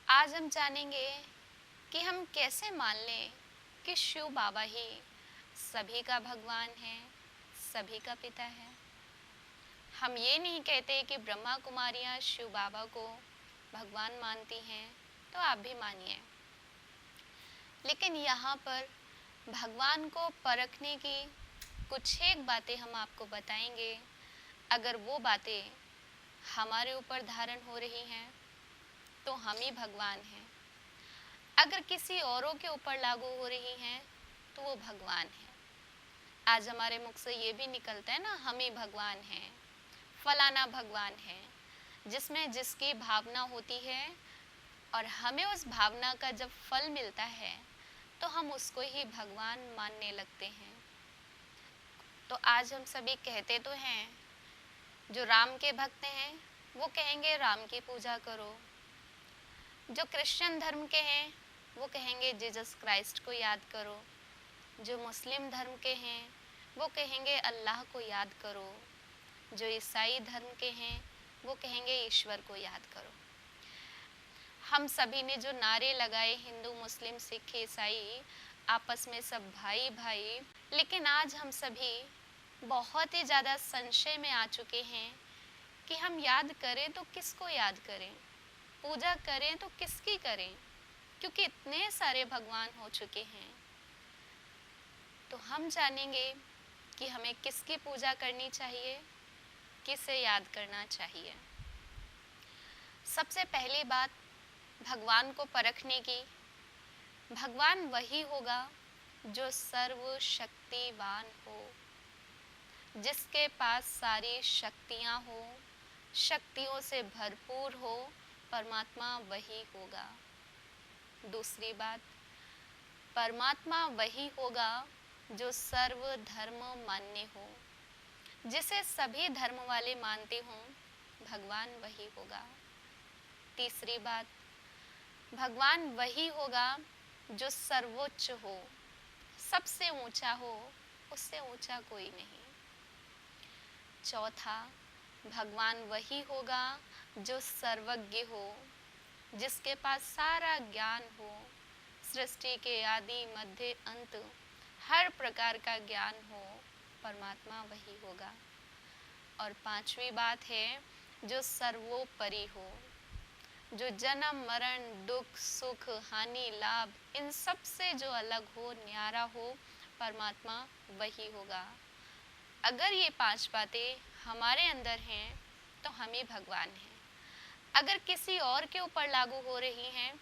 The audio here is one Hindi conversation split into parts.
आज हम जानेंगे कि हम कैसे मान लें कि शिव बाबा ही सभी का भगवान है, सभी का पिता है। हम ये नहीं कहते कि ब्रह्मा कुमारियाँ शिव बाबा को भगवान मानती हैं, तो आप भी मानिए। लेकिन यहाँ पर भगवान को परखने की कुछ एक बातें हम आपको बताएंगे। अगर वो बातें हमारे ऊपर धारण हो रही हैं तो हम ही भगवान हैं। अगर किसी औरों के ऊपर लागू हो रही हैं तो वो भगवान है। आज हमारे मुख से ये भी निकलता है ना, हम ही भगवान हैं, फलाना भगवान है, जिसमें जिसकी भावना होती है और हमें उस भावना का जब फल मिलता है तो हम उसको ही भगवान मानने लगते हैं। तो आज हम सभी कहते तो हैं, जो राम के भक्त हैं वो कहेंगे राम की पूजा करो, जो क्रिश्चियन धर्म के हैं वो कहेंगे जीसस क्राइस्ट को याद करो, जो मुस्लिम धर्म के हैं वो कहेंगे अल्लाह को याद करो, जो ईसाई धर्म के हैं वो कहेंगे ईश्वर को याद करो। हम सभी ने जो नारे लगाए, हिंदू मुस्लिम सिख ईसाई आपस में सब भाई भाई, लेकिन आज हम सभी बहुत ही ज़्यादा संशय में आ चुके हैं कि हम याद करें तो किसको याद करें, पूजा करें तो किसकी करें, क्योंकि इतने सारे भगवान हो चुके हैं। तो हम जानेंगे कि हमें किसकी पूजा करनी चाहिए, किसे याद करना चाहिए। सबसे पहली बात भगवान को परखने की, भगवान वही होगा जो सर्वशक्तिवान हो, जिसके पास सारी शक्तियाँ हो, शक्तियों से भरपूर हो, परमात्मा वही होगा। दूसरी बात, परमात्मा वही होगा जो सर्वधर्म मान्य हो, जिसे सभी धर्म वाले मानते हों, भगवान वही होगा। तीसरी बात, भगवान वही होगा जो सर्वोच्च हो, सबसे ऊंचा हो, उससे ऊंचा कोई नहीं। चौथा, भगवान वही होगा जो सर्वज्ञ हो, जिसके पास सारा ज्ञान हो, सृष्टि के आदि मध्य अंत हर प्रकार का ज्ञान हो, परमात्मा वही होगा। और पांचवी बात है, जो सर्वोपरि हो, जो जन्म मरण दुख सुख हानि लाभ इन सब से जो अलग हो, न्यारा हो, परमात्मा वही होगा। अगर ये पांच बातें हमारे अंदर हैं तो हम ही भगवान हैं। अगर किसी और के ऊपर लागू हो रही हैं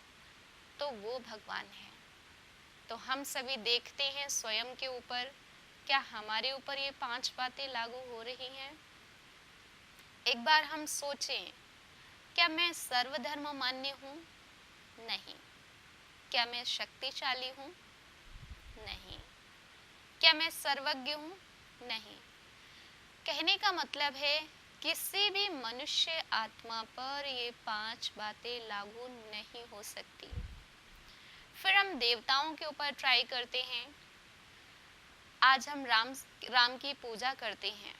तो वो भगवान है। तो हम सभी देखते हैं स्वयं के ऊपर, क्या हमारे ऊपर ये पांच बातें लागू हो रही हैं? एक बार हम सोचें, क्या मैं सर्वधर्म मान्य हूँ? नहीं। क्या मैं शक्तिशाली हूँ? नहीं। क्या मैं सर्वज्ञ हूँ? नहीं। कहने का मतलब है किसी भी मनुष्य आत्मा पर ये पांच बातें लागू नहीं हो सकती। फिर हम देवताओं के ऊपर ट्राई करते हैं। आज हम राम की पूजा करते हैं,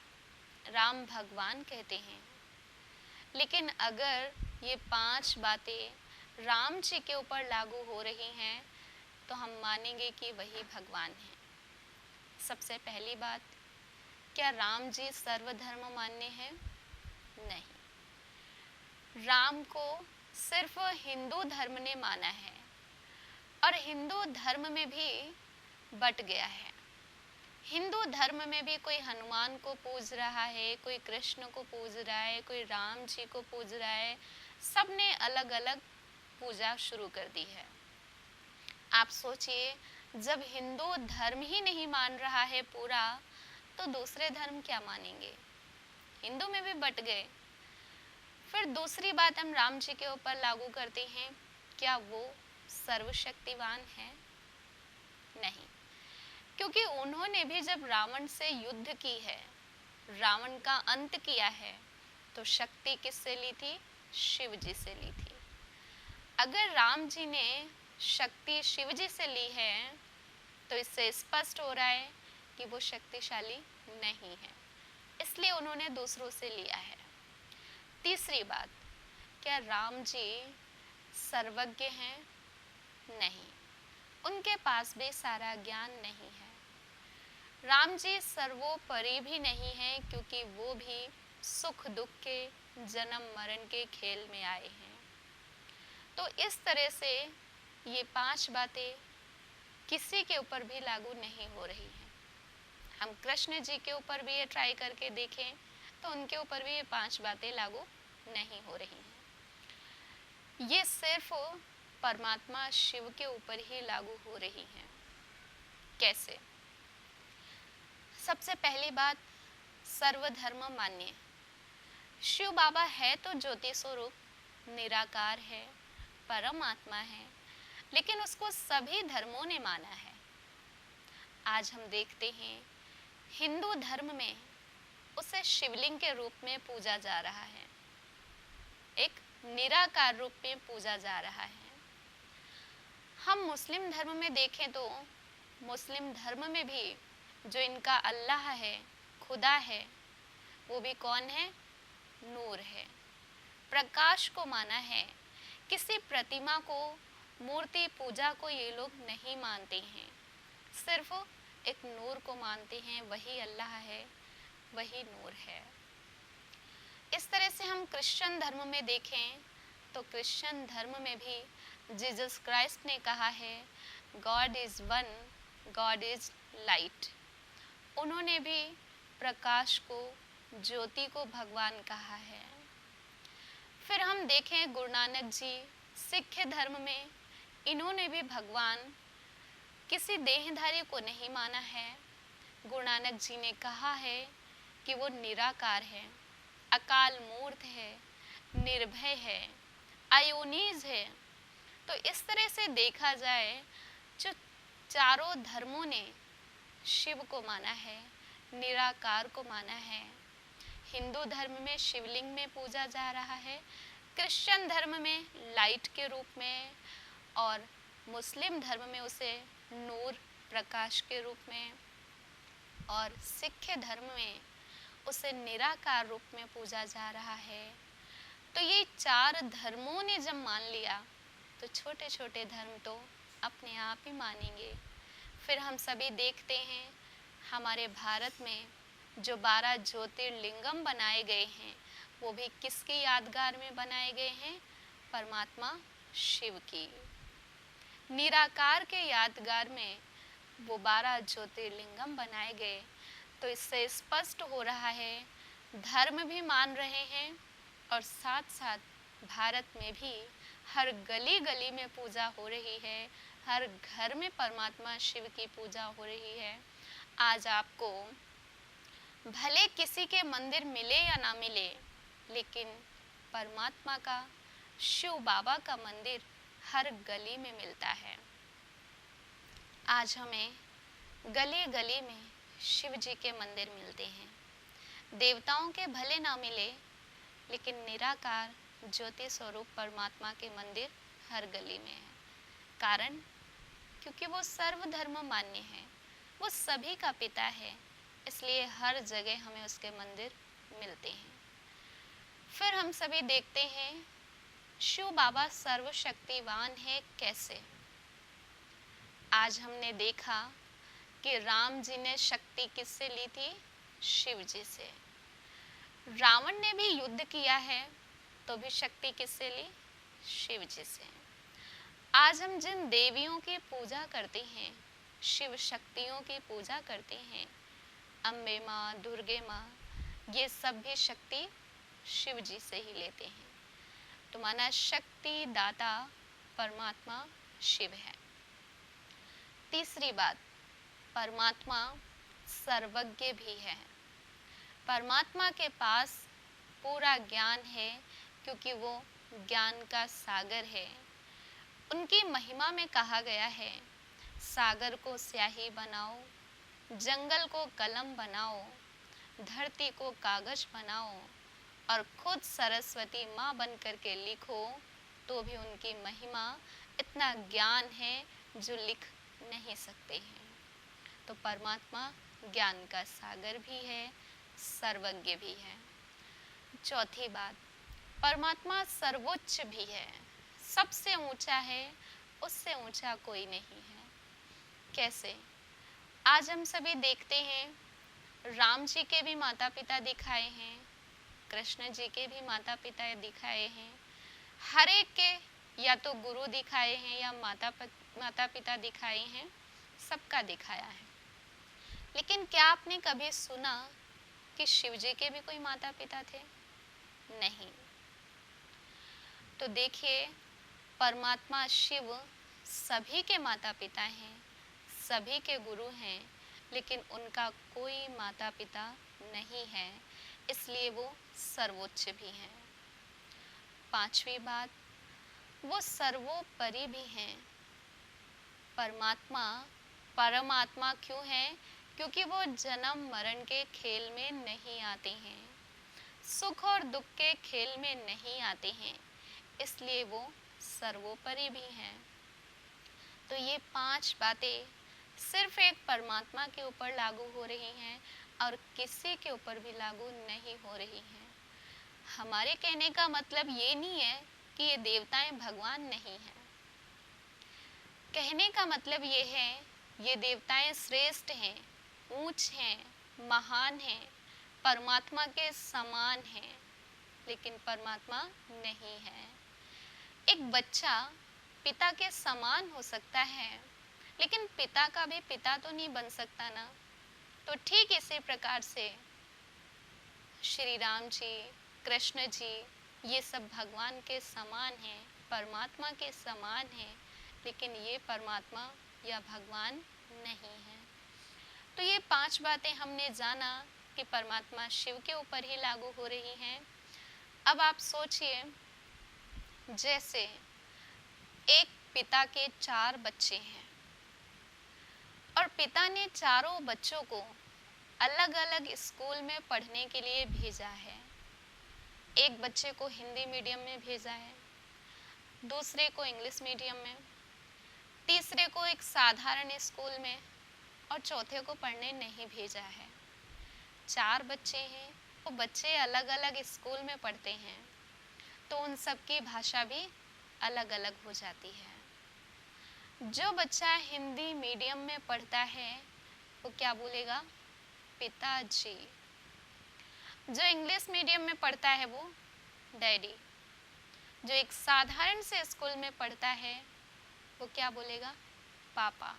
राम भगवान कहते हैं, लेकिन अगर ये पांच बातें राम जी के ऊपर लागू हो रही हैं तो हम मानेंगे कि वही भगवान है। सबसे पहली बात, क्या राम जी सर्वधर्म मान्य है? नहीं। राम को सिर्फ हिंदू धर्म ने माना है और हिंदू धर्म में भी बट गया है। हिंदू धर्म में भी कोई हनुमान को पूज रहा है, कोई कृष्ण को पूज रहा है, कोई राम जी को पूज रहा है। सब ने अलग अलग पूजा शुरू कर दी है। आप सोचिए, जब हिंदू धर्म ही नहीं मान रहा है पूरा, तो दूसरे धर्म क्या मानेंगे? हिंदू में भी बट गए। फिर दूसरी बात हम राम जी के ऊपर लागू करते हैं, क्या वो सर्वशक्तिवान है? नहीं, क्योंकि उन्होंने भी जब रावण से युद्ध की है, रावण का अंत किया है, तो शक्ति किससे ली थी? शिव जी से ली थी। अगर राम जी ने शक्ति शिव जी से ली है तो इससे स्पष्ट हो रहा है कि वो शक्तिशाली नहीं है, इसलिए उन्होंने दूसरों से लिया है। तीसरी बात, क्या राम जी सर्वज्ञ हैं? नहीं, उनके पास भी सारा ज्ञान नहीं है। राम जी सर्वोपरि भी नहीं है, क्योंकि वो भी सुख दुख के, जन्म मरण के खेल में आए हैं। तो इस तरह से ये 5 बातें किसी के ऊपर भी लागू नहीं हो रही हैं। हम कृष्ण जी के ऊपर भी ये ट्राई करके देखें तो उनके ऊपर भी ये 5 बातें लागू नहीं हो रही हैं। ये सिर्फ परमात्मा शिव के ऊपर ही लागू हो रही हैं। कैसे? सबसे पहली बात, सर्वधर्म मान्य। शिव बाबा है तो ज्योति स्वरूप, निराकार है, परमात्मा है, लेकिन उसको सभी धर्मों ने माना है। आज हम देखते हैं हिंदू धर्म में उसे शिवलिंग के रूप में पूजा जा रहा है, एक निराकार रूप में पूजा जा रहा है। हम मुस्लिम धर्म में देखें तो मुस्लिम धर्म में भी जो इनका अल्लाह है, खुदा है, वो भी कौन है? नूर है, प्रकाश को माना है। किसी प्रतिमा को, मूर्ति पूजा को ये लोग नहीं मानते हैं, सिर्फ एक नूर को मानते हैं। वही अल्लाह है, वही नूर है। इस तरह से हम क्रिश्चियन धर्म में देखें तो क्रिश्चियन धर्म में भी जीसस क्राइस्ट ने कहा है, God is one, God is light. उन्होंने भी प्रकाश को, ज्योति को भगवान कहा है। फिर हम देखें गुरु नानक जी, सिख धर्म में इन्होंने भी भगवान किसी देहधारी को नहीं माना है। गुरु नानक जी ने कहा है कि वो निराकार है, अकाल मूर्त है, निर्भय है, अयोनिज है। तो इस तरह से देखा जाए, जो चारों धर्मों ने शिव को माना है, निराकार को माना है। हिंदू धर्म में शिवलिंग में पूजा जा रहा है, क्रिश्चियन धर्म में लाइट के रूप में, और मुस्लिम धर्म में उसे नूर, प्रकाश के रूप में, और सिख धर्म में उसे निराकार रूप में पूजा जा रहा है। तो ये 4 धर्मों ने जब मान लिया तो छोटे छोटे धर्म तो अपने आप ही मानेंगे। फिर हम सभी देखते हैं हमारे भारत में जो 12 ज्योतिर्लिंगम बनाए गए हैं, वो भी किसकी यादगार में बनाए गए हैं? परमात्मा शिव की। निराकार के यादगार में वो 12 ज्योतिर्लिंगम बनाए गए। तो इससे स्पष्ट हो रहा है, धर्म भी मान रहे हैं और साथ साथ भारत में भी हर गली गली में पूजा हो रही है, हर घर में परमात्मा शिव की पूजा हो रही है। आज आपको भले किसी के मंदिर मिले या ना मिले, लेकिन परमात्मा का, शिव बाबा का मंदिर हर गली में मिलता है। आज हमें गली गली में शिव जी के मंदिर मिलते हैं। देवताओं के भले ना मिले, लेकिन निराकार ज्योति स्वरूप परमात्मा के मंदिर हर गली में है। कारण, क्योंकि वो सर्वधर्म मान्य है, वो सभी का पिता है, इसलिए हर जगह हमें उसके मंदिर मिलते हैं। फिर हम सभी देखते हैं शिव बाबा सर्वशक्तिवान है। कैसे? आज हमने देखा कि राम जी ने शक्ति किससे ली थी? शिव जी से। रावण ने भी युद्ध किया है तो भी शक्ति किससे ली? शिव जी से। आज हम जिन देवियों की पूजा करते हैं, शिव शक्तियों की पूजा करते हैं, अम्बे माँ, दुर्गे माँ, ये सब भी शक्ति शिव जी से ही लेते हैं। तो माना शक्ति दाता परमात्मा शिव है। तीसरी बात, परमात्मा सर्वज्ञ भी है। परमात्मा के पास पूरा ज्ञान है, क्योंकि वो ज्ञान का सागर है। उनकी महिमा में कहा गया है, सागर को स्याही बनाओ, जंगल को कलम बनाओ, धरती को कागज बनाओ, और खुद सरस्वती माँ बन करके लिखो, तो भी उनकी महिमा, इतना ज्ञान है जो लिख नहीं सकते हैं। तो परमात्मा ज्ञान का सागर भी है, सर्वज्ञ भी है। चौथी बात, परमात्मा सर्वोच्च भी है, सबसे ऊंचा है, उससे ऊंचा कोई नहीं है। कैसे? आज हम सभी देखते हैं राम जी के भी माता पिता दिखाए हैं, कृष्ण जी के भी माता पिता दिखाए हैं, हर एक के या तो गुरु दिखाए हैं या माता पिता दिखाए हैं, सबका दिखाया है। लेकिन क्या आपने कभी सुना कि शिव जी के भी कोई माता पिता थे? नहीं। तो देखिए, परमात्मा शिव सभी के माता पिता हैं, सभी के गुरु हैं, लेकिन उनका कोई माता पिता नहीं है, इसलिए वो सर्वोच्च भी हैं। पांचवी बात, वो सर्वोपरि भी हैं। परमात्मा क्यों है? क्योंकि वो जन्म मरण के खेल में नहीं आते हैं, सुख और दुख के खेल में नहीं आते हैं, इसलिए वो सर्वोपरि भी हैं। तो ये 5 बातें सिर्फ एक परमात्मा के ऊपर लागू हो रही हैं और किसी के ऊपर भी लागू नहीं हो रही हैं। हमारे कहने का मतलब ये नहीं है कि ये देवताएं भगवान नहीं हैं। कहने का मतलब ये है, ये देवताएं श्रेष्ठ हैं, ऊंच हैं, महान हैं, परमात्मा के समान हैं, लेकिन परमात्मा नहीं है। एक बच्चा पिता के समान हो सकता है, लेकिन पिता का भी पिता तो नहीं बन सकता ना। तो ठीक इसी प्रकार से श्री राम जी, कृष्ण जी, ये सब भगवान के समान हैं, परमात्मा के समान हैं, लेकिन ये परमात्मा या भगवान नहीं है। तो ये 5 बातें हमने जाना कि परमात्मा शिव के ऊपर ही लागू हो रही हैं। अब आप सोचिए, जैसे एक पिता के 4 बच्चे हैं और पिता ने चारों बच्चों को अलग अलग स्कूल में पढ़ने के लिए भेजा है। एक बच्चे को हिंदी मीडियम में भेजा है, दूसरे को इंग्लिश मीडियम में, तीसरे को एक साधारण स्कूल में और चौथे को पढ़ने नहीं भेजा है। 4 बच्चे हैं, वो बच्चे अलग अलग स्कूल में पढ़ते हैं, तो उन सब की भाषा भी अलग अलग हो जाती है। जो बच्चा हिंदी मीडियम में पढ़ता है वो क्या बोलेगा? पिताजी। जो इंग्लिश मीडियम में पढ़ता है वो डैडी। जो एक साधारण से स्कूल में पढ़ता है वो क्या बोलेगा? पापा।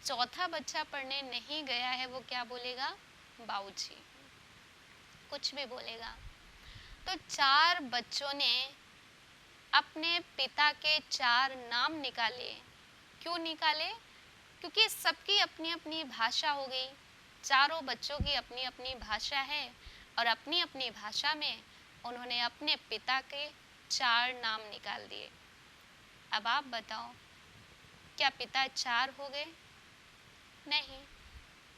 चौथा बच्चा पढ़ने नहीं गया है वो क्या बोलेगा? बाबूजी। कुछ भी बोलेगा। तो 4 बच्चों ने अपने पिता के 4 नाम निकाले। क्यों निकाले? क्योंकि सबकी अपनी अपनी भाषा हो गई। चारों बच्चों की अपनी अपनी भाषा है और अपनी अपनी भाषा में उन्होंने अपने पिता के 4 नाम निकाल दिए। अब आप बताओ, क्या पिता 4 हो गए? नहीं।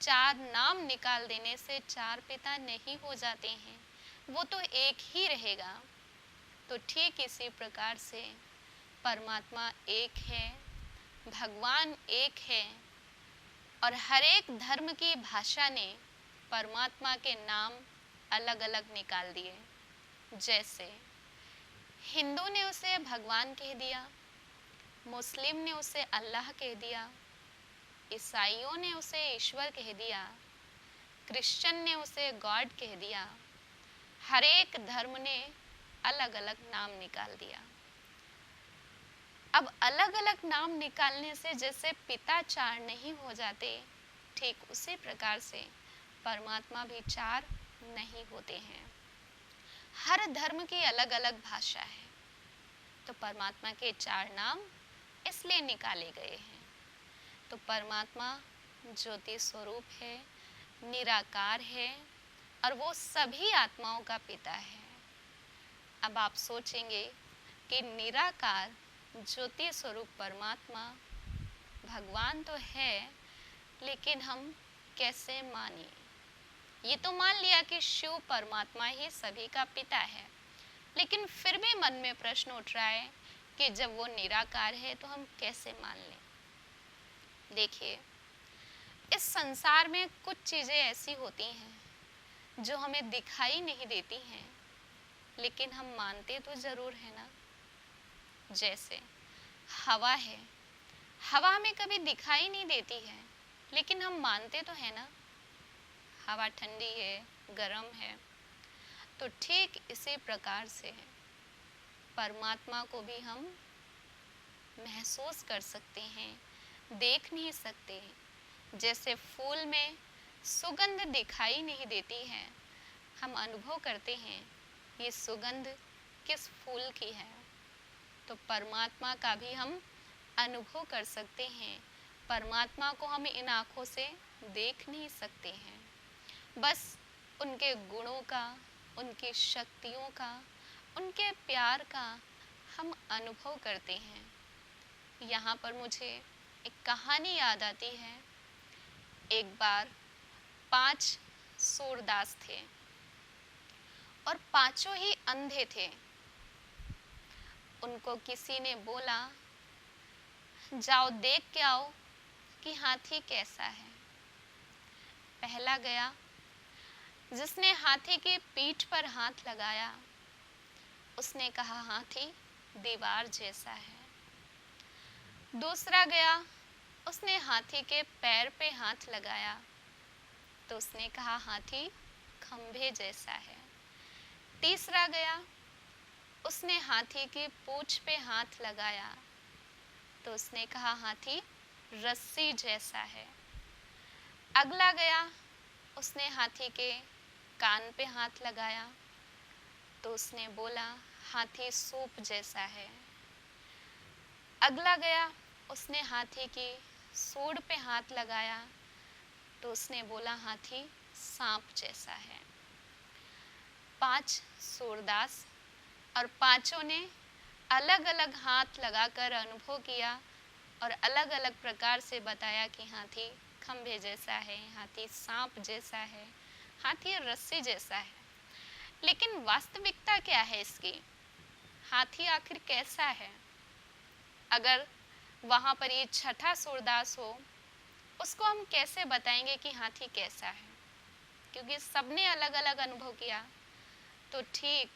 4 नाम निकाल देने से 4 पिता नहीं हो जाते हैं, वो तो एक ही रहेगा। तो ठीक इसी प्रकार से परमात्मा एक है, भगवान एक है और हर एक धर्म की भाषा ने परमात्मा के नाम अलग अलग निकाल दिए। जैसे हिंदू ने उसे भगवान कह दिया, मुस्लिम ने उसे अल्लाह कह दिया, ईसाइयों ने उसे ईश्वर कह दिया, क्रिश्चियन ने उसे गॉड कह दिया। हर एक धर्म ने अलग अलग नाम निकाल दिया। अब अलग अलग नाम निकालने से जैसे पिता 4 नहीं हो जाते, ठीक उसी प्रकार से परमात्मा भी 4 नहीं होते हैं। हर धर्म की अलग अलग भाषा है, तो परमात्मा के 4 नाम इसलिए निकाले गए हैं। तो परमात्मा ज्योति स्वरूप है, निराकार है और वो सभी आत्माओं का पिता है। अब आप सोचेंगे कि निराकार ज्योति स्वरूप परमात्मा भगवान तो है, लेकिन हम कैसे माने? ये तो मान लिया कि शिव परमात्मा ही सभी का पिता है, लेकिन फिर भी मन में प्रश्न उठ रहा है कि जब वो निराकार है तो हम कैसे मान लें? देखिए, इस संसार में कुछ चीज़ें ऐसी होती हैं जो हमें दिखाई नहीं देती हैं, लेकिन हम मानते तो ज़रूर है ना। जैसे हवा है, हवा हमें कभी दिखाई नहीं देती है, लेकिन हम मानते तो है ना, हवा ठंडी है, गर्म है। तो ठीक इसी प्रकार से है, परमात्मा को भी हम महसूस कर सकते हैं, देख नहीं सकते। जैसे फूल में सुगंध दिखाई नहीं देती है, हम अनुभव करते हैं ये सुगंध किस फूल की है, तो परमात्मा का भी हम अनुभव कर सकते हैं। परमात्मा को हम इन आँखों से देख नहीं सकते हैं, बस उनके गुणों का, उनकी शक्तियों का, उनके प्यार का हम अनुभव करते हैं। यहाँ पर मुझे एक कहानी याद आती है। एक बार 5 सूरदास थे और पांचों ही अंधे थे। उनको किसी ने बोला, जाओ देख के आओ कि हाथी कैसा है। पहला गया, जिसने हाथी की पीठ पर हाथ लगाया, उसने कहा हाथी दीवार जैसा है। दूसरा गया, उसने हाथी के पैर पे हाथ लगाया, तो उसने कहा हाथी खंभे जैसा है। तीसरा गया, उसने हाथी की पूंछ पे हाथ लगाया, तो उसने कहा हाथी रस्सी जैसा है। अगला गया, उसने हाथी के कान पे हाथ लगाया, तो उसने बोला हाथी सूप जैसा है। अगला गया, उसने हाथी की सूंड पे हाथ लगाया, तो उसने बोला हाथी सांप जैसा है। 5 सूरदास और पांचों ने अलग अलग हाथ लगाकर अनुभव किया और अलग अलग प्रकार से बताया कि हाथी खंभे जैसा है, हाथी सांप जैसा है, हाथी रस्सी जैसा है। लेकिन वास्तविकता क्या है इसकी? हाथी आखिर कैसा है? अगर वहाँ पर ये छठा सूरदास हो, उसको हम कैसे बताएंगे कि हाथी कैसा है? क्योंकि सबने अलग अलग अनुभव किया। तो ठीक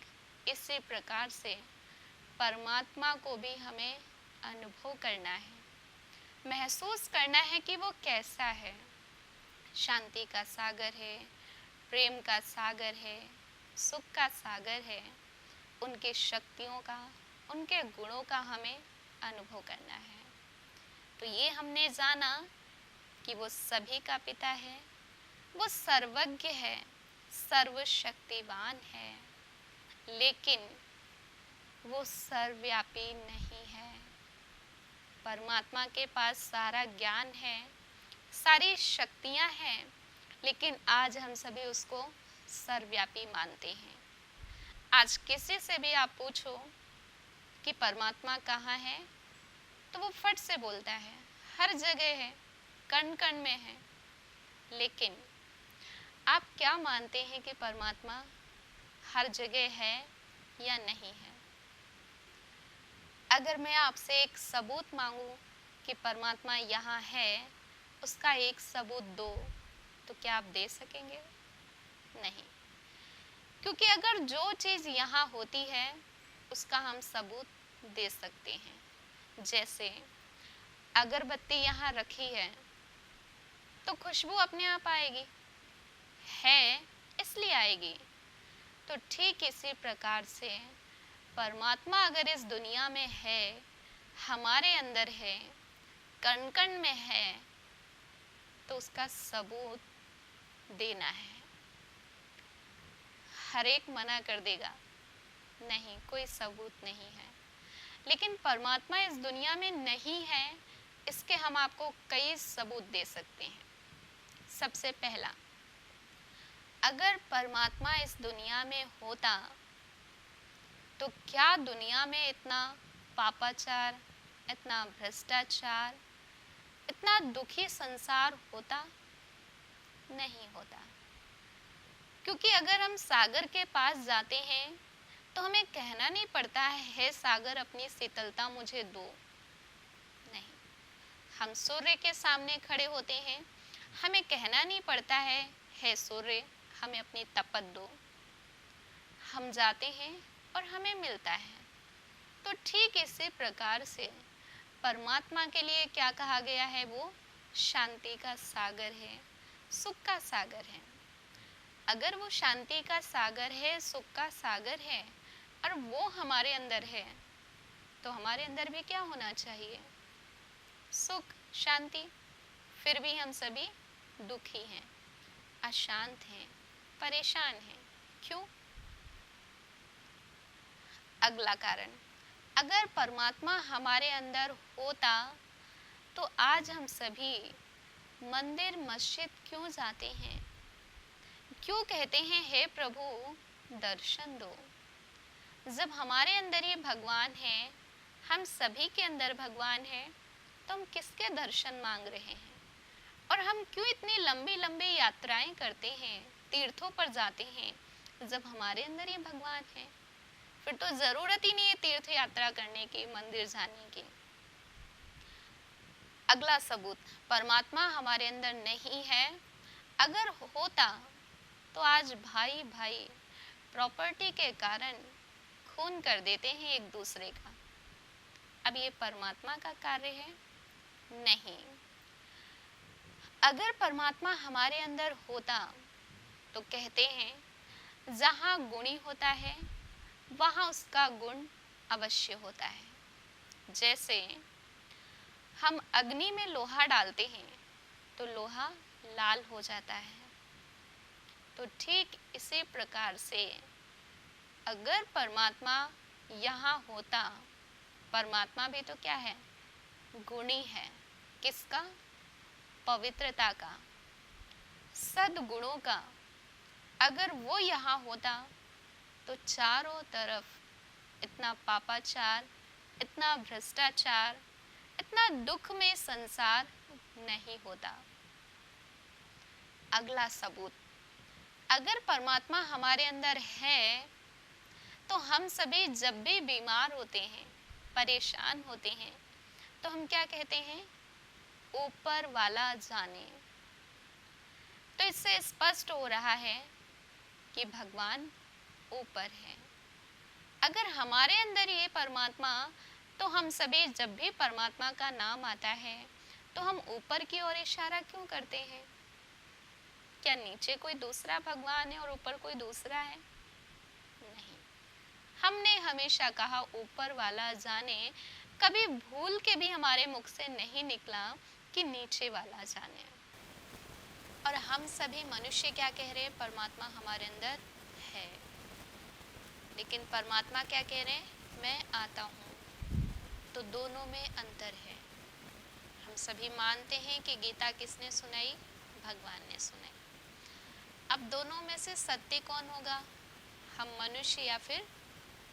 इसी प्रकार से परमात्मा को भी हमें अनुभव करना है, महसूस करना है कि वो कैसा है। शांति का सागर है, प्रेम का सागर है, सुख का सागर है। उनकी शक्तियों का, उनके गुणों का हमें अनुभव करना है। तो ये हमने जाना कि वो सभी का पिता है, वो सर्वज्ञ है, सर्वशक्तिवान है, लेकिन वो सर्वव्यापी नहीं है। परमात्मा के पास सारा ज्ञान है, सारी शक्तियां हैं, लेकिन आज हम सभी उसको सर्वव्यापी मानते हैं। आज किसी से भी आप पूछो कि परमात्मा कहाँ है, तो वो फट से बोलता है हर जगह है, कण कण में है। लेकिन आप क्या मानते हैं कि परमात्मा हर जगह है या नहीं है? अगर मैं आपसे एक सबूत मांगूं कि परमात्मा यहाँ है, उसका एक सबूत दो, तो क्या आप दे सकेंगे? नहीं, क्योंकि अगर जो चीज़ यहाँ होती है उसका हम सबूत दे सकते हैं। जैसे अगरबत्ती यहाँ रखी है तो खुशबू अपने आप आएगी, है इसलिए आएगी। तो ठीक इसी प्रकार से परमात्मा अगर इस दुनिया में है, हमारे अंदर है, कण कण में है, तो उसका सबूत देना है। हर एक मना कर देगा, नहीं कोई सबूत नहीं है। लेकिन परमात्मा इस दुनिया में नहीं है, इसके हम आपको कई सबूत दे सकते हैं। सबसे पहला, अगर परमात्मा इस दुनिया में होता तो क्या दुनिया में इतना पापाचार, इतना भ्रष्टाचार, इतना दुखी संसार होता? नहीं होता। क्योंकि अगर हम सागर के पास जाते हैं तो हमें कहना नहीं पड़ता है हे सागर अपनी शीतलता मुझे दो। नहीं, हम सूर्य के सामने खड़े होते हैं, हमें कहना नहीं पड़ता है हे सूर्य हमें अपनी तपत दो। हम जाते हैं और हमें मिलता है। तो ठीक इसी प्रकार से परमात्मा के लिए क्या कहा गया है? वो शांति का सागर है, सुख का सागर है। अगर वो शांति का सागर है, सुख का सागर है और वो हमारे अंदर है, तो हमारे अंदर भी क्या होना चाहिए? सुख, शांति। फिर भी हम सभी दुखी हैं, अशांत हैं, परेशान हैं। क्यों? अगला कारण, अगर परमात्मा हमारे अंदर होता तो आज हम सभी मंदिर मस्जिद क्यों जाते हैं? क्यों कहते हैं हे प्रभु दर्शन दो? जब हमारे अंदर ही भगवान है, हम सभी के अंदर भगवान है, तो हम किसके दर्शन मांग रहे हैं? और हम क्यों इतनी लंबी लंबी यात्राएं करते हैं, तीर्थों पर जाते हैं, जब हमारे अंदर ही भगवान है? फिर तो जरूरत ही नहीं है तीर्थ यात्रा करने की, मंदिर जाने की। अगला सबूत, परमात्मा हमारे अंदर नहीं है। अगर होता तो आज भाई भाई प्रॉपर्टी के कारण खून कर देते हैं एक दूसरे का। अब ये परमात्मा का कार्य है? नहीं। अगर परमात्मा हमारे अंदर होता तो कहते हैं जहाँ गुणी होता है वहाँ उसका गुण अवश्य होता है। जैसे हम अग्नि में लोहा डालते हैं तो लोहा लाल हो जाता है, तो ठीक इसी प्रकार से अगर परमात्मा यहाँ होता, परमात्मा भी तो क्या है? गुणी है। किसका? पवित्रता का, सद्गुणों का। अगर वो यहाँ होता तो चारों तरफ इतना पापाचार, इतना भ्रष्टाचार, इतना दुख में संसार नहीं होता। अगला सबूत, अगर परमात्मा हमारे अंदर है तो हम सभी जब भी बीमार होते हैं, परेशान होते हैं, तो हम क्या कहते हैं? ऊपर वाला जाने। तो इससे स्पष्ट हो रहा है कि भगवान ऊपर है। अगर हमारे अंदर ये परमात्मा, तो हम सभी जब भी परमात्मा का नाम आता है तो हम ऊपर की ओर इशारा क्यों करते हैं? क्या नीचे कोई दूसरा भगवान है और ऊपर कोई दूसरा है? नहीं। हमने हमेशा कहा ऊपर वाला जाने, कभी भूल के भी हमारे मुख से नहीं निकला कि नीचे वाला जाने। और हम सभी मनुष्य क्या कह रहे हैं? परमात्मा हमारे अंदर है। लेकिन परमात्मा क्या कह रहे हैं? मैं आता हूँ। तो दोनों में अंतर है। हम सभी मानते हैं कि गीता किसने सुनाई? भगवान ने सुनाई। अब दोनों में से सत्य कौन होगा? हम मनुष्य या फिर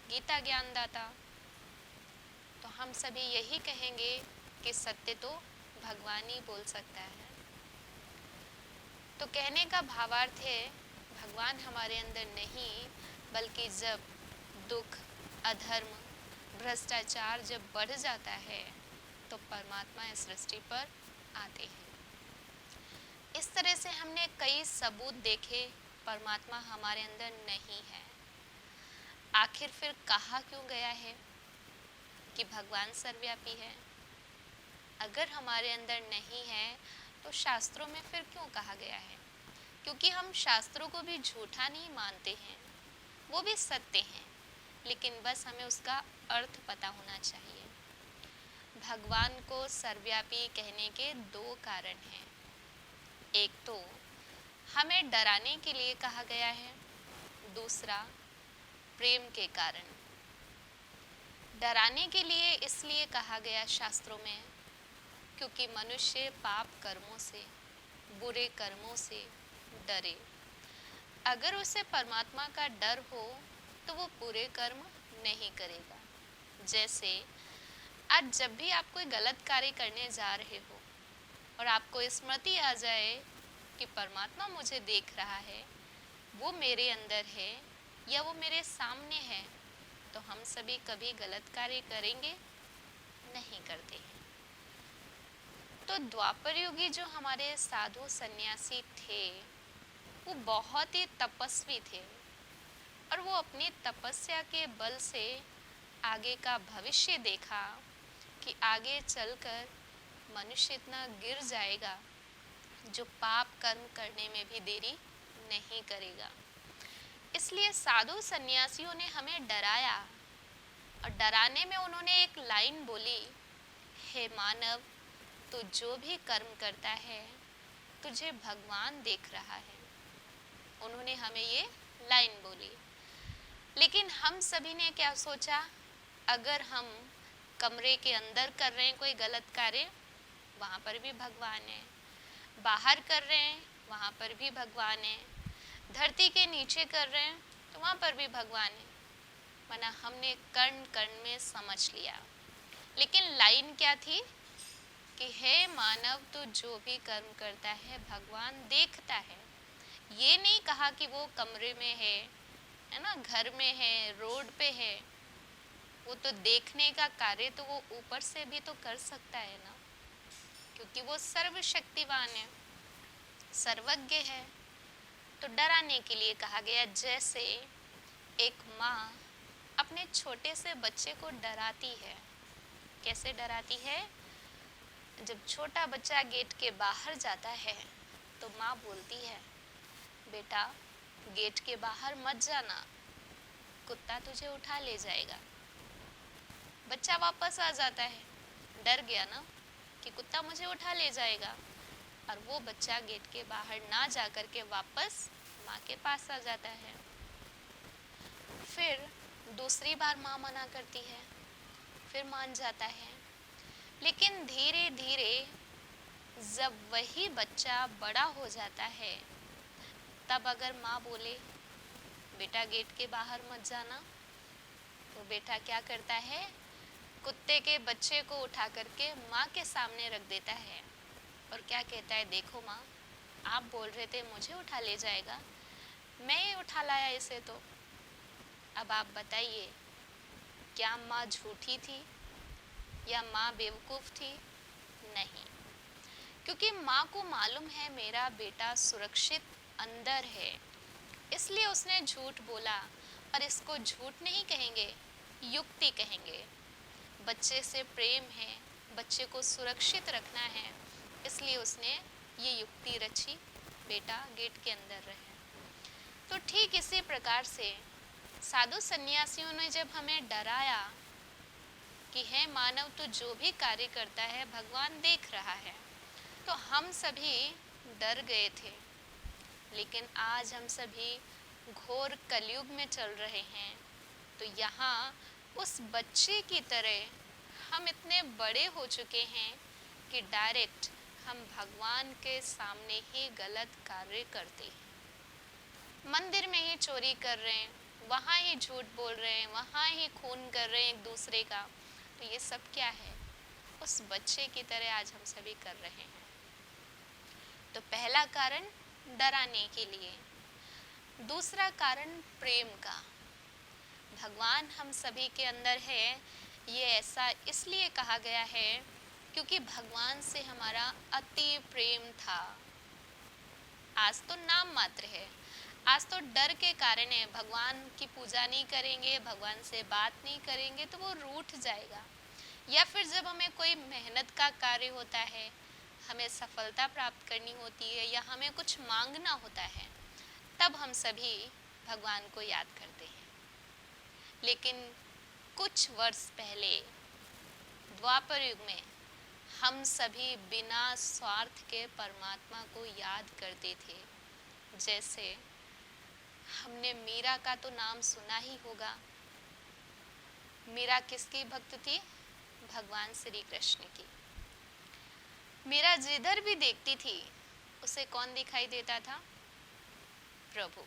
गीता ज्ञानदाता? तो हम सभी यही कहेंगे कि सत्य तो भगवान ही बोल सकता है। तो कहने का भावार्थ है भगवान हमारे अंदर नहीं, बल्कि जब दुख, अधर्म, भ्रष्टाचार जब बढ़ जाता है तो परमात्मा इस सृष्टि पर आते हैं। इस तरह से हमने कई सबूत देखे परमात्मा हमारे अंदर नहीं है। आखिर फिर कहा क्यों गया है कि भगवान सर्वव्यापी है? अगर हमारे अंदर नहीं है तो शास्त्रों में फिर क्यों कहा गया है? क्योंकि हम शास्त्रों को भी झूठा नहीं मानते हैं, वो भी सत्य हैं, लेकिन बस हमें उसका अर्थ पता होना चाहिए। भगवान को सर्वव्यापी कहने के दो कारण हैं। एक तो हमें डराने के लिए कहा गया है, दूसरा प्रेम के कारण। डराने के लिए इसलिए कहा गया शास्त्रों में क्योंकि मनुष्य पाप कर्मों से, बुरे कर्मों से डरे। अगर उसे परमात्मा का डर हो तो वो बुरे कर्म नहीं करेगा। जैसे आज जब भी आप कोई गलत कार्य करने जा रहे हो और आपको स्मृति आ जाए कि परमात्मा मुझे देख रहा है, वो मेरे अंदर है या वो मेरे सामने है, तो हम सभी कभी गलत कार्य करेंगे? नहीं करते हैं। तो द्वापर युगी जो हमारे साधु सन्यासी थे वो बहुत ही तपस्वी थे और वो अपनी तपस्या के बल से आगे का भविष्य देखा कि आगे चलकर मनुष्य इतना गिर जाएगा जो पाप कर्म करने में भी देरी नहीं करेगा। इसलिए साधु सन्यासियों ने हमें डराया, और डराने में उन्होंने एक लाइन बोली, हे मानव, तू जो भी कर्म करता है तुझे भगवान देख रहा है। उन्होंने हमें ये लाइन बोली। लेकिन हम सभी ने क्या सोचा, अगर हम कमरे के अंदर कर रहे हैं कोई गलत कार्य, वहाँ पर भी भगवान है, बाहर कर रहे हैं वहाँ पर भी भगवान है, धरती के नीचे कर रहे हैं तो वहाँ पर भी भगवान है। माना हमने कर्ण कर्ण में समझ लिया। लेकिन लाइन क्या थी कि हे मानव, तू जो भी कर्म करता है भगवान देखता है। ये नहीं कहा कि वो कमरे में है ना, घर में है, रोड पे है। वो तो देखने का कार्य तो वो ऊपर से भी तो कर सकता है ना, क्योंकि वो सर्वशक्तिवान है, सर्वज्ञ है। तो डराने के लिए कहा गया, जैसे एक माँ अपने छोटे से बच्चे को डराती है। कैसे डराती है? जब छोटा बच्चा गेट के बाहर जाता है तो माँ बोलती है, बेटा गेट के बाहर मत जाना, कुत्ता तुझे उठा ले जाएगा। बच्चा वापस आ जाता है, डर गया ना कि कुत्ता मुझे उठा ले जाएगा, और वो बच्चा गेट के बाहर ना जा कर के वापस माँ के पास आ जाता है। फिर दूसरी बार माँ मना करती है, फिर मान जाता है। लेकिन धीरे धीरे जब वही बच्चा बड़ा हो जाता है, तब अगर माँ बोले बेटा गेट के बाहर मत जाना, तो बेटा क्या करता है, कुत्ते के बच्चे को उठा करके माँ के सामने रख देता है और क्या कहता है, देखो माँ, आप बोल रहे थे मुझे उठा ले जाएगा, मैं ही उठा लाया इसे। तो अब आप बताइए, क्या माँ झूठी थी या माँ बेवकूफ़ थी? नहीं, क्योंकि माँ को मालूम है मेरा बेटा सुरक्षित अंदर है, इसलिए उसने झूठ बोला। और इसको झूठ नहीं कहेंगे, युक्ति कहेंगे। बच्चे से प्रेम है, बच्चे को सुरक्षित रखना है, इसलिए उसने ये युक्ति रची, बेटा गेट के अंदर रहे। तो ठीक इसी प्रकार से साधु सन्यासियों ने जब हमें डराया कि हे मानव, तू जो भी कार्य करता है भगवान देख रहा है, तो हम सभी डर गए थे। लेकिन आज हम सभी घोर कलयुग में चल रहे हैं, तो यहाँ उस बच्चे की तरह हम इतने बड़े हो चुके हैं कि डायरेक्ट हम भगवान के सामने ही गलत कार्य करते हैं। मंदिर में ही चोरी कर रहे हैं, वहाँ ही झूठ बोल रहे हैं, वहाँ ही खून कर रहे हैं एक दूसरे का। तो ये सब क्या है? उस बच्चे की तरह आज हम सभी कर रहे हैं। तो पहला कारण डराने के लिए, दूसरा कारण प्रेम का। भगवान हम सभी के अंदर है, ये ऐसा इसलिए कहा गया है क्योंकि भगवान से हमारा अति प्रेम था। आज तो नाम मात्र है, आज तो डर के कारण है, भगवान की पूजा नहीं करेंगे, भगवान से बात नहीं करेंगे तो वो रूठ जाएगा। या फिर जब हमें कोई मेहनत का कार्य होता है, हमें सफलता प्राप्त करनी होती है या हमें कुछ मांगना होता है, तब हम सभी भगवान को याद करते हैं। लेकिन कुछ वर्ष पहले द्वापर युग में हम सभी बिना स्वार्थ के परमात्मा को याद करते थे। जैसे हमने मीरा का तो नाम सुना ही होगा। मीरा किसकी भक्त थी? भगवान श्री कृष्ण की। मीरा जिधर भी देखती थी उसे कौन दिखाई देता था? प्रभु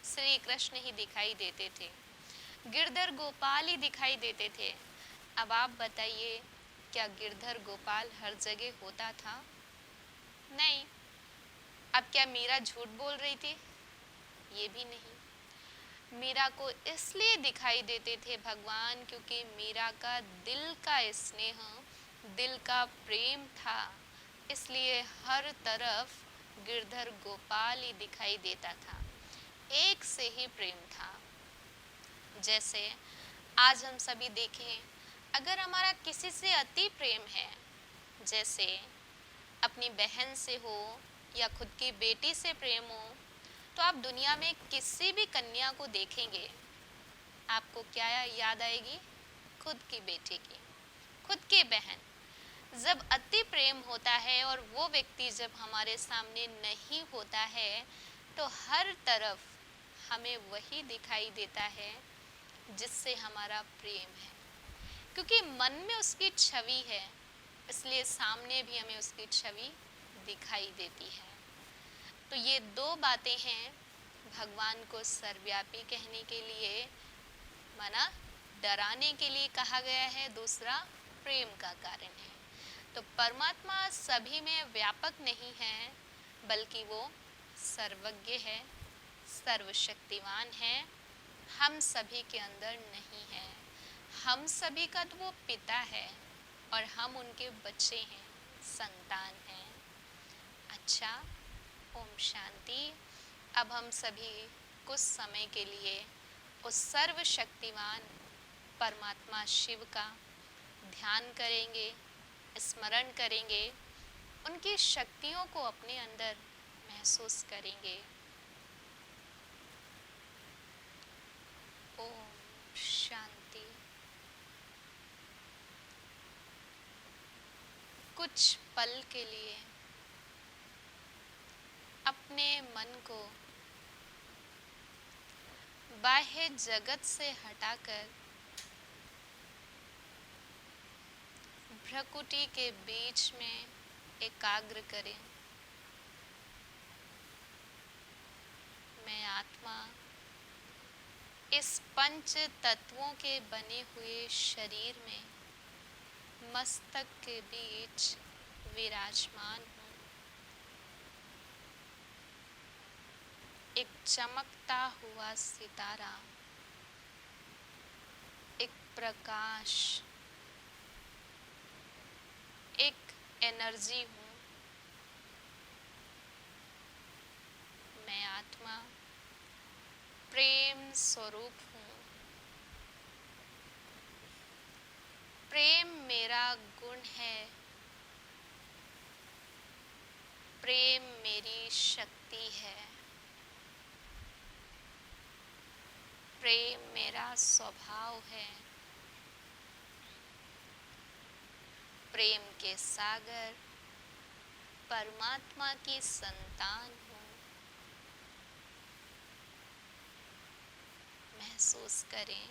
श्री कृष्ण ही दिखाई देते थे, गिरधर गोपाल ही दिखाई देते थे। अब आप बताइए, क्या गिरधर गोपाल हर जगह होता था? नहीं। अब क्या मीरा झूठ बोल रही थी? ये भी नहीं। मीरा को इसलिए दिखाई देते थे भगवान क्योंकि मीरा का दिल का स्नेह, दिल का प्रेम था, इसलिए हर तरफ गिरधर गोपाल ही दिखाई देता था, एक से ही प्रेम था। जैसे आज हम सभी देखें, अगर हमारा किसी से अति प्रेम है, जैसे अपनी बहन से हो या खुद की बेटी से प्रेम हो, तो आप दुनिया में किसी भी कन्या को देखेंगे, आपको क्या याद आएगी? खुद की बेटी की, खुद की बहन। जब अति प्रेम होता है और वो व्यक्ति जब हमारे सामने नहीं होता है, तो हर तरफ हमें वही दिखाई देता है जिससे हमारा प्रेम है, क्योंकि मन में उसकी छवि है, इसलिए सामने भी हमें उसकी छवि दिखाई देती है। तो ये दो बातें हैं भगवान को सर्वव्यापी कहने के लिए, माना डराने के लिए कहा गया है, दूसरा प्रेम का कारण है। तो परमात्मा सभी में व्यापक नहीं है, बल्कि वो सर्वज्ञ है, सर्वशक्तिवान है, हम सभी के अंदर नहीं है। हम सभी का तो वो पिता है और हम उनके बच्चे हैं, संतान हैं। अच्छा, ओम शांति। अब हम सभी कुछ समय के लिए उस सर्वशक्तिवान परमात्मा शिव का ध्यान करेंगे, स्मरण करेंगे, उनकी शक्तियों को अपने अंदर महसूस करेंगे। ओम शांति। कुछ पल के लिए अपने मन को बाह्य जगत से हटाकर भ्रकुटी के बीच में एकाग्र करें। मैं आत्मा इस पंच तत्वों के बने हुए शरीर में मस्तक के बीच विराजमान हूँ। एक चमकता हुआ सितारा, एक प्रकाश, एक एनर्जी हूँ। मैं आत्मा प्रेम स्वरूप हूँ। प्रेम मेरा गुण है, प्रेम मेरी शक्ति है, प्रेम मेरा स्वभाव है। प्रेम के सागर परमात्मा की संतान हूँ। महसूस करें,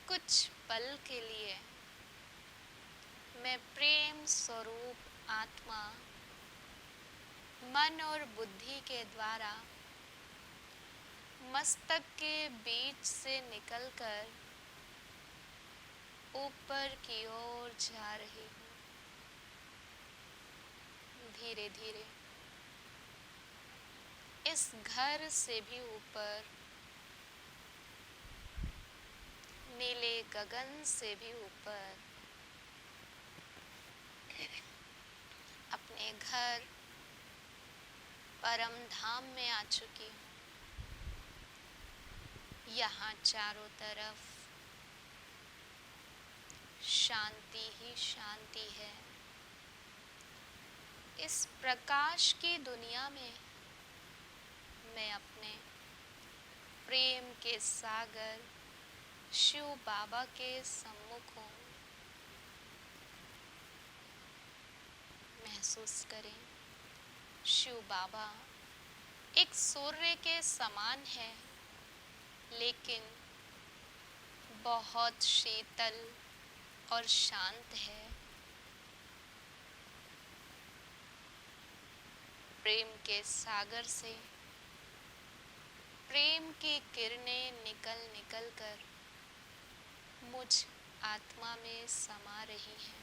कुछ पल के लिए मैं प्रेम स्वरूप आत्मा मन और बुद्धि के द्वारा मस्तक के बीच से निकलकर ऊपर की ओर जा रही हूँ। धीरे धीरे इस घर से भी ऊपर, नीले गगन से भी ऊपर, अपने घर परम धाम में आ चुकी हूँ। यहाँ चारों तरफ शांति ही शांति है। इस प्रकाश की दुनिया में मैं अपने प्रेम के सागर शिव बाबा के सम्मुख हूँ। महसूस करें, शिव बाबा एक सूर्य के समान है, लेकिन बहुत शीतल और शांत है। प्रेम के सागर से प्रेम की किरणें निकल निकल कर मुझ आत्मा में समा रही हैं।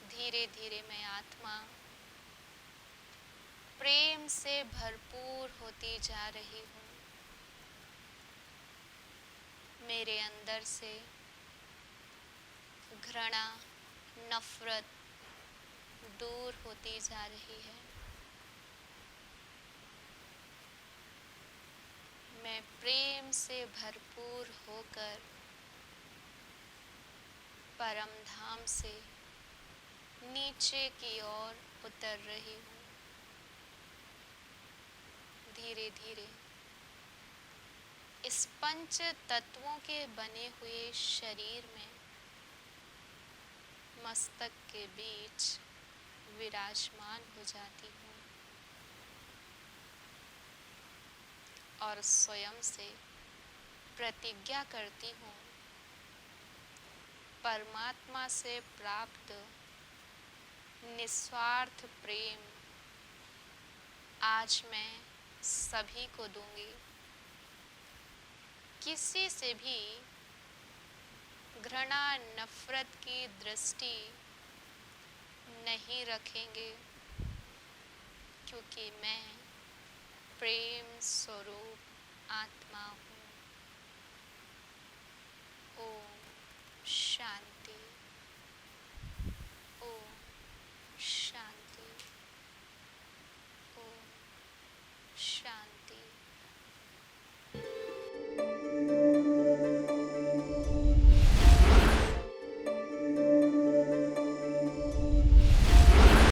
धीरे धीरे मैं आत्मा प्रेम से भरपूर होती जा रही हूँ। मेरे अंदर से घृणा, नफरत दूर होती जा रही है। मैं प्रेम से भरपूर होकर परम धाम से नीचे की ओर उतर रही हूँ। धीरे धीरे इस पंच तत्वों के बने हुए शरीर में मस्तक के बीच विराजमान हो जाती हूँ और स्वयं से प्रतिज्ञा करती हूँ, परमात्मा से प्राप्त निस्वार्थ प्रेम आज मैं सभी को दूंगी। किसी से भी घृणा नफरत की दृष्टि नहीं रखेंगे, क्योंकि मैं प्रेम स्वरूप आत्मा हूँ।